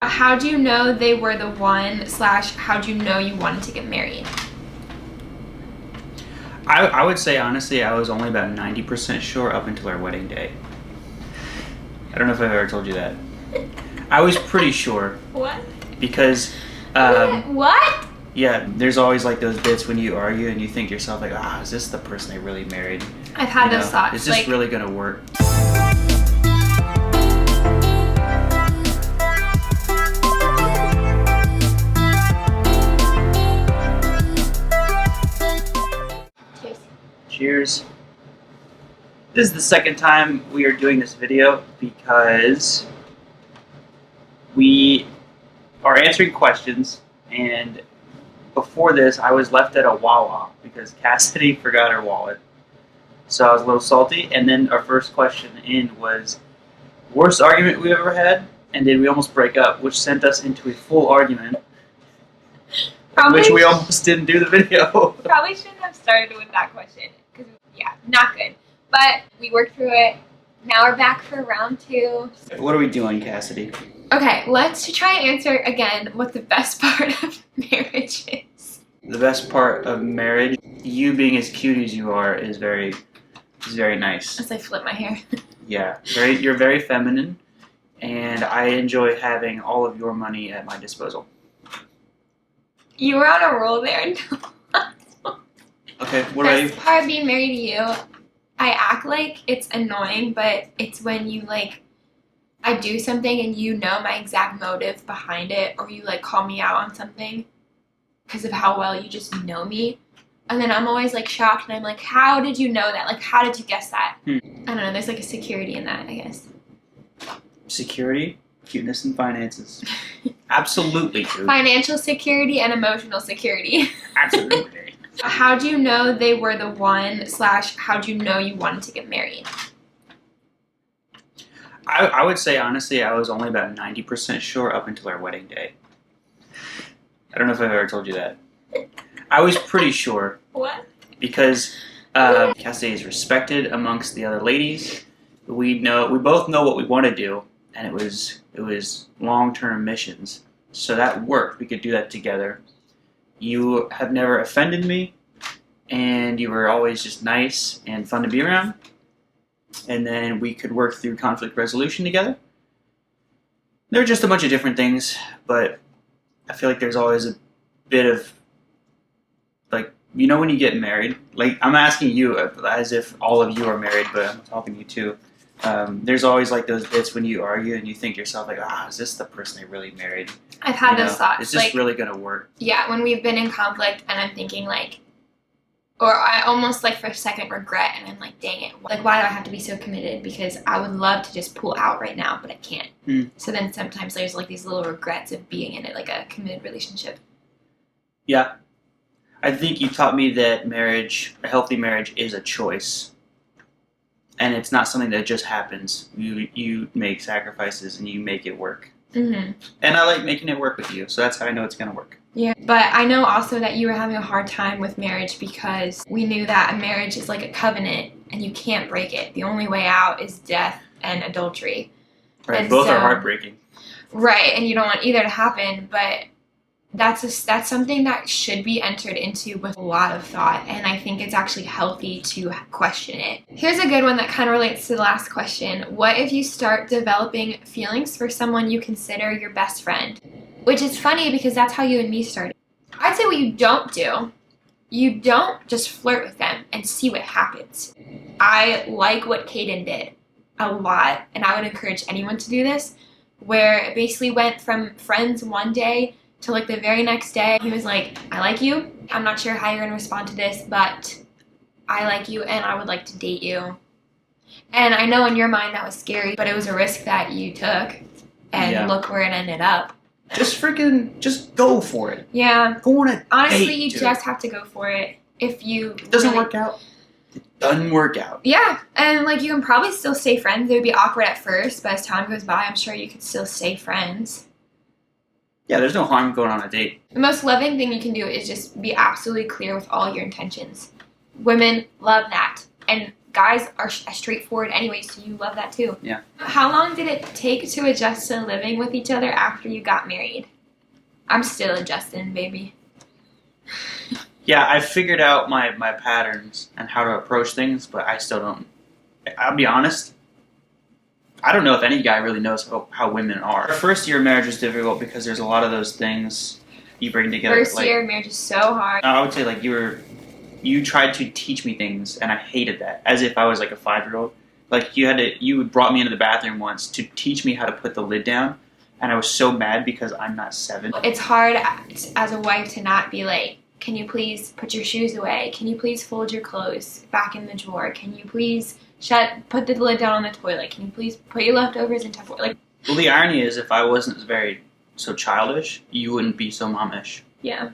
How do you know they were the one / how do you know you wanted to get married? I would say, honestly, I was only about 90% sure up until our wedding day. I don't know if I've ever told you that. I was pretty sure. What? Because, what? yeah, there's always like those bits when you argue and you think to yourself, like, is this the person they really married? I've had those thoughts. Is this really going to work? Cheers. This is the second time we are doing this video because we are answering questions, and before this I was left at a Wawa because Cassidy forgot her wallet. So I was a little salty, and then our first question in was worst argument we ever had, and did we almost break up, which sent us into a full argument. Which we almost didn't do the video. Probably shouldn't have started with that question, because, yeah, not good. But we worked through it. Now we're back for round 2. What are we doing, Cassidy? Okay, let's try and answer again what the best part of marriage is. The best part of marriage, you being as cute as you are, is very nice. As I flip my hair. Yeah, you're very feminine, and I enjoy having all of your money at my disposal. You were on a roll there until Okay, we're ready. Best part of being married to you, I act like it's annoying, but it's when you, like, I do something and you know my exact motive behind it, or you, like, call me out on something because of how well you just know me. And then I'm always, like, shocked, and I'm like, how did you know that? Like, how did you guess that? I don't know, there's, like, a security in that, I guess. Security, cuteness, and finances. Absolutely true. Financial security and emotional security. Absolutely. How do you know they were the one / how do you know you wanted to get married? I would say, honestly, I was only about 90% sure up until our wedding day. I don't know if I've ever told you that. I was pretty sure. What? Because Cassidy is respected amongst the other ladies. We both know what we want to do, and it was long-term missions. So that worked. We could do that together. You have never offended me, and you were always just nice and fun to be around. And then we could work through conflict resolution together. There are just a bunch of different things, but I feel like there's always a bit of, like, when you get married, like, I'm asking you as if all of you are married, but I'm talking to you too. There's always like those bits when you argue and you think to yourself, like, is this the person they really married? I've had those thoughts. Is this really going to work? Yeah, when we've been in conflict and I'm thinking, like, or I almost, like, for a second regret, and I'm like, dang it. Like, why do I have to be so committed? Because I would love to just pull out right now, but I can't. So then sometimes there's, like, these little regrets of being in it, like a committed relationship. Yeah. I think you taught me that a healthy marriage is a choice. And it's not something that just happens. You make sacrifices and you make it work. And I like making it work with you, so that's how I know it's going to work. Yeah, but I know also that you were having a hard time with marriage because we knew that a marriage is like a covenant and you can't break it. The only way out is death and adultery. Right, and both are heartbreaking. Right, and you don't want either to happen, but that's something that should be entered into with a lot of thought, and I think it's actually healthy to question it. Here's a good one that kind of relates to the last question. What if you start developing feelings for someone you consider your best friend? Which is funny because that's how you and me started. I'd say what you don't do, you don't just flirt with them and see what happens. I like what Caden did a lot, and I would encourage anyone to do this, where it basically went from friends one day to, like, the very next day. He was like, I like you. I'm not sure how you're going to respond to this, but I like you and I would like to date you. And I know in your mind that was scary, but it was a risk that you took. And look where it ended up. Just go for it. Yeah. Go on a Honestly, date, you just have to go for it. If it doesn't work out, it doesn't work out. Yeah. And, like, you can probably still stay friends. It would be awkward at first, but as time goes by, I'm sure you could still stay friends. Yeah, there's no harm going on a date. The most loving thing you can do is just be absolutely clear with all your intentions. Women love that. And guys are straightforward anyway, so you love that too. Yeah. How long did it take to adjust to living with each other after you got married? I'm still adjusting, baby. Yeah, I figured out my patterns and how to approach things, but I still don't. I'll be honest, I don't know if any guy really knows how women are. Our first year of marriage was difficult because there's a lot of those things you bring together. First year of marriage is so hard. I would say like you tried to teach me things, and I hated that, as if I was like a 5-year-old. Like you brought me into the bathroom once to teach me how to put the lid down, and I was so mad because I'm not 7. It's hard as a wife to not be like, can you please put your shoes away? Can you please fold your clothes back in the drawer? Can you please put the lid down on the toilet? Can you please put your leftovers in Tupperware? Like, well, the irony is, if I wasn't so childish, you wouldn't be so momish. yeah.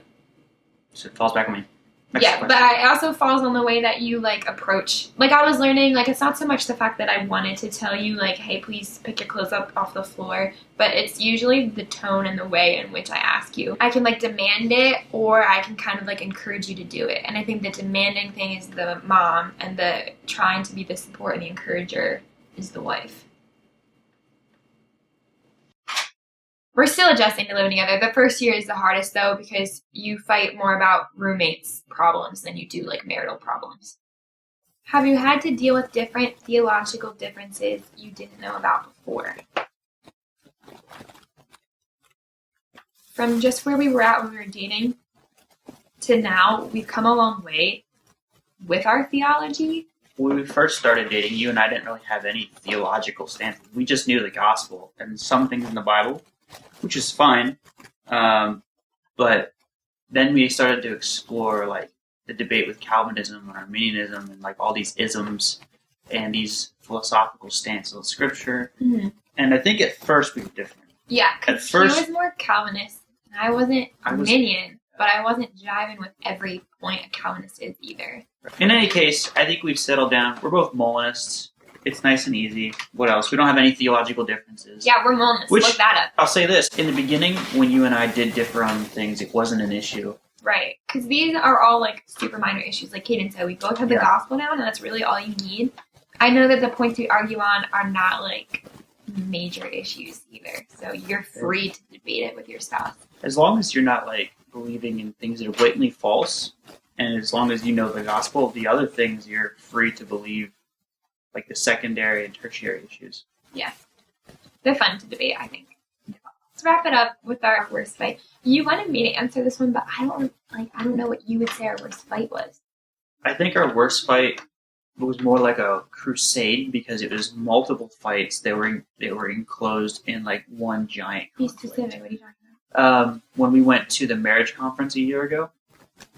So it falls back on me. Next Yeah, question. but it also falls on the way that you, like, approach. Like, I was learning, like, it's not so much the fact that I wanted to tell you, like, hey, please pick your clothes up off the floor, but it's usually the tone and the way in which I ask you. I can, like, demand it, or I can kind of, like, encourage you to do it. And I think the demanding thing is the mom, and the trying to be the support and the encourager is the wife. We're still adjusting to living together. The first year is the hardest, though, because you fight more about roommates' problems than you do, like, marital problems. Have you had to deal with different theological differences you didn't know about before? From just where we were at when we were dating to now, we've come a long way with our theology. When we first started dating, you and I didn't really have any theological stance. We just knew the gospel and some things in the Bible, which is fine, but then we started to explore like the debate with Calvinism and Arminianism and like all these isms and these philosophical stances of Scripture. Mm-hmm. And I think at first we were different. Yeah, At because first- he was more Calvinist, and I wasn't Arminian, but I wasn't jiving with every point a Calvinist is either. In any case, I think we've settled down. We're both Molinists. It's nice and easy. What else? We don't have any theological differences. Yeah, we're Molinists. Look that up. I'll say this. In the beginning, when you and I did differ on things, it wasn't an issue. Right, because these are all like super minor issues. Like Kaden said, we both have the Yeah. gospel down, and that's really all you need. I know that the points we argue on are not like major issues either, so you're free to debate it with your spouse. As long as you're not like believing in things that are blatantly false, and as long as you know the gospel, the other things you're free to believe, like the secondary and tertiary issues. Yeah, they're fun to debate, I think. Let's wrap it up with our worst fight. You wanted me to answer this one, but I don't know what you would say our worst fight was. I think our worst fight was more like a crusade because it was multiple fights. They were enclosed in like one giant Be conflict. specific. What are you talking about? When we went to the marriage conference a year ago,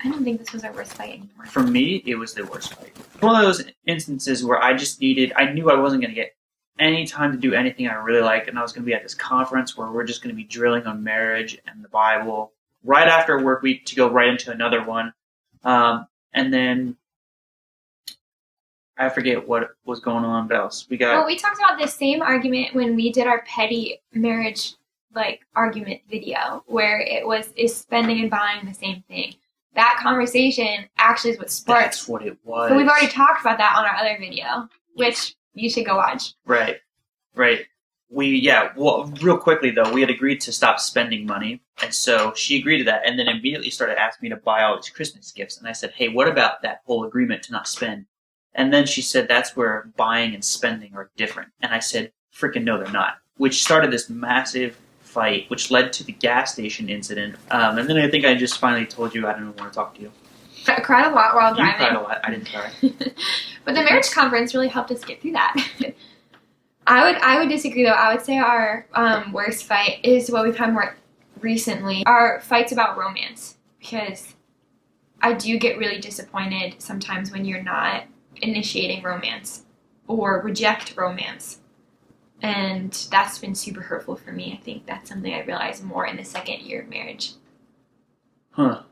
I don't think this was our worst fight anymore. for me, it was the worst fight. One of those instances where I knew I wasn't going to get any time to do anything I really liked, and I was going to be at this conference where we're just going to be drilling on marriage and the Bible right after a work week to go right into another one. And then I forget what was going on, but else we got. Well, we talked about this same argument when we did our petty marriage like argument video, where is spending and buying the same thing. That conversation actually is what sparked. That's what it was. But we've already talked about that on our other video, which you should go watch. Right. Well, real quickly though, we had agreed to stop spending money, and so she agreed to that, and then immediately started asking me to buy all these Christmas gifts, and I said, hey, what about that whole agreement to not spend? And then she said that's where buying and spending are different, and I said, freaking no, they're not, which started this massive fight, which led to the gas station incident, and then I think I just finally told you I didn't want to talk to you. I cried a lot while You driving. cried a lot. I didn't cry. But the marriage conference really helped us get through that. I would disagree though. I would say our worst fight is what we've had more recently. Our fights about romance, because I do get really disappointed sometimes when you're not initiating romance or reject romance. And that's been super hurtful for me. I think that's something I realized more in the second year of marriage. Huh.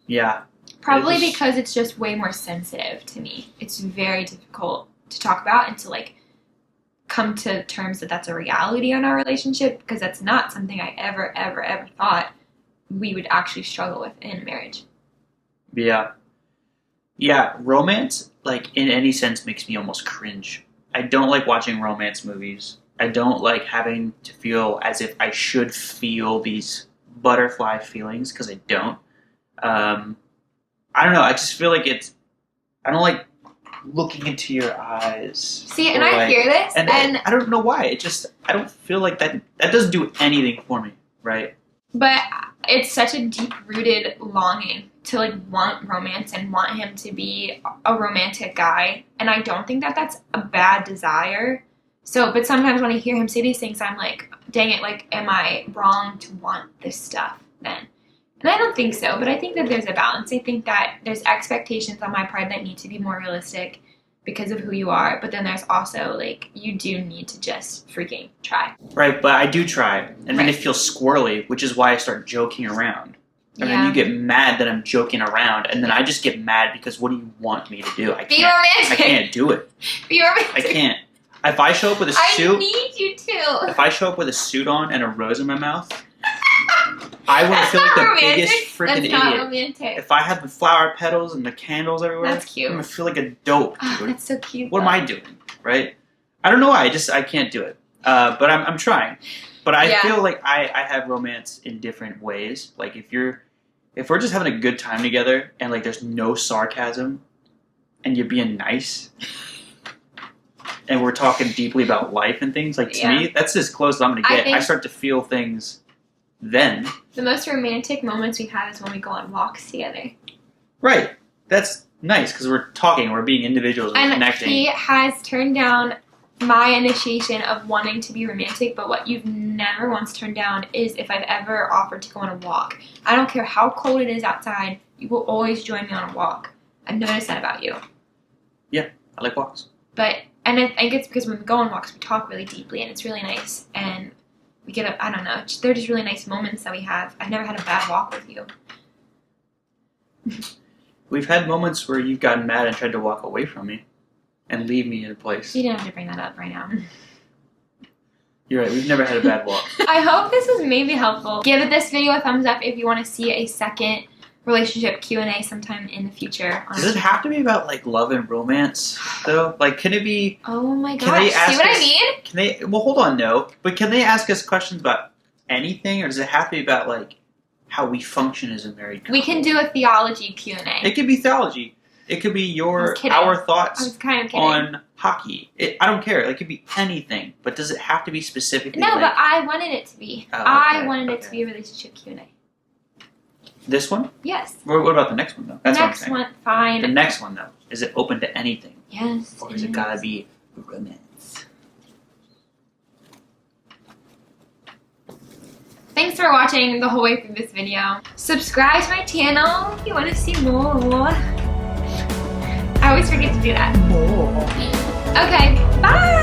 Yeah. Probably because it's just way more sensitive to me. It's very difficult to talk about and to like come to terms that that's a reality in our relationship, because that's not something I ever thought we would actually struggle with in marriage. Yeah. Yeah, romance like in any sense makes me almost cringe. I don't like watching romance movies. I don't like having to feel as if I should feel these butterfly feelings because I don't. I don't know. I just feel like I don't like looking into your eyes. See, and I hear this, and I don't know why. I don't feel like that doesn't do anything for me, right? But it's such a deep-rooted longing to like want romance and want him to be a romantic guy, and I don't think that that's a bad desire. So, but sometimes when I hear him say these things, I'm like, dang it, like, am I wrong to want this stuff then? And I don't think so, but I think that there's a balance. I think that there's expectations on my part that need to be more realistic because of who you are, but then there's also, like, you do need to just freaking try. Right, but I do try, and then it feels squirrely, which is why I start joking around. And then you get mad that I'm joking around, and then I just get mad because what do you want me to do? Be romantic! I can't do it. Be romantic! I can't. If I show up with a suit... I need you to! If I show up with a suit on and a rose in my mouth... I want to feel like the biggest freaking idiot. That's not romantic. If I have the flower petals and the candles everywhere, that's cute. I'm gonna feel like a dope, dude. Oh, that's so cute. What am I doing, right? I don't know why. I can't do it. But I'm trying. But I feel like I have romance in different ways. Like if we're just having a good time together and like there's no sarcasm, and you're being nice, and we're talking deeply about life and things, like to me, that's as close as I'm gonna get. I start to feel things. Then the most romantic moments we've had is when we go on walks together. Right. That's nice because we're talking, we're being individuals, we're connecting. He has turned down my initiation of wanting to be romantic, but what you've never once turned down is if I've ever offered to go on a walk. I don't care how cold it is outside, you will always join me on a walk. I've noticed that about you. Yeah, I like walks. And I think it's because when we go on walks, we talk really deeply, and it's really nice, and we get I don't know, they're just really nice moments that we have. I've never had a bad walk with you. We've had moments where you've gotten mad and tried to walk away from me and leave me in a place. You didn't have to bring that up right now. You're right, we've never had a bad walk. I hope this was maybe helpful. Give this video a thumbs up if you want to see a second relationship Q&A sometime in the future. Does it have to be about like love and romance though? Like can it be... Oh my gosh, see what I mean? Can they... Well, hold on, no. But can they ask us questions about anything, or does it have to be about like how we function as a married couple? We can do a theology Q&A. It could be theology. It could be our thoughts on hockey. I don't care. It could be anything. But does it have to be specifically? No, but I wanted it to be. Oh, okay, I wanted it to be a relationship Q&A. This one? Yes. What about the next one, though? That's the next one, fine. The next one, though, is it open to anything? Yes. Or is it gotta be romance? Thanks for watching the whole way through this video. Subscribe to my channel if you want to see more. I always forget to do that. Okay, bye!